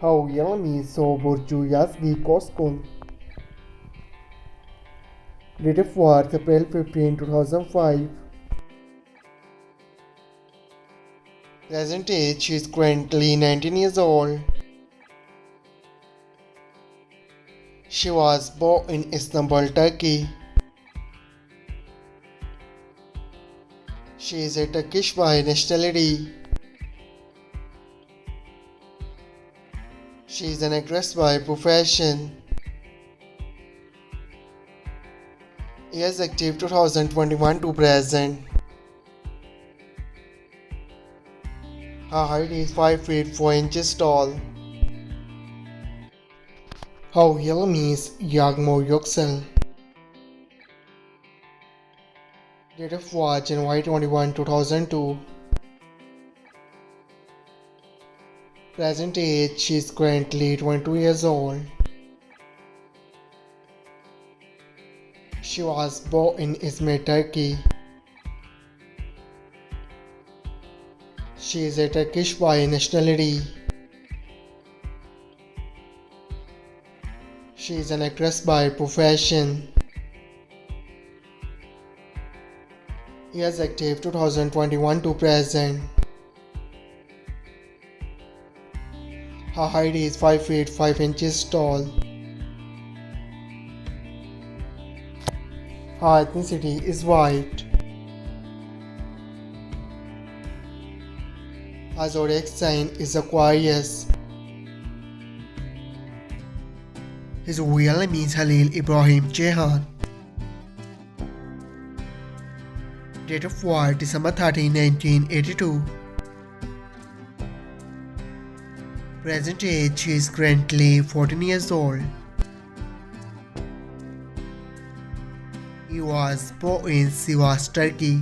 Yagzi Burcu Yagzi Coskun. Date of birth April 15, 2005. Present age she is currently 19 years old. She was born in Istanbul, Turkey. She is a Turkish by nationality. She is an actress by profession. Years active 2021 to present. Her height is 5 feet 4 inches tall. Her real name is Yagmur Yuksel. Date of birth January 21, 2002. Present age she is currently 22 years old. She was born in Izmir, Turkey. She is a Turkish by nationality. She is an actress by profession. Years active 2021 to present. Her height is 5 feet 5 inches tall. Her ethnicity is white. Her zodiac sign is Aquarius. His real name is Halil Ibrahim Ceyhan. Date of birth December 13, 1982. Present age she is currently 14 years old. He was born in Sivas, Turkey.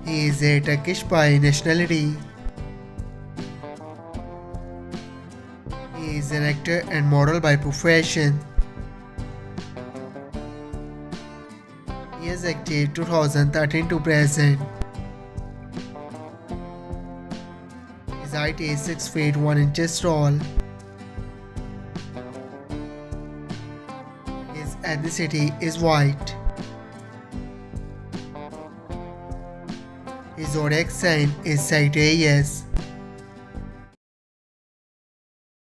He is a Turkish by nationality. He is an actor and model by profession. He is active 2013 to present. His height is 6 feet 1 inches tall. His ethnicity is white. His zodiac sign is Sagittarius.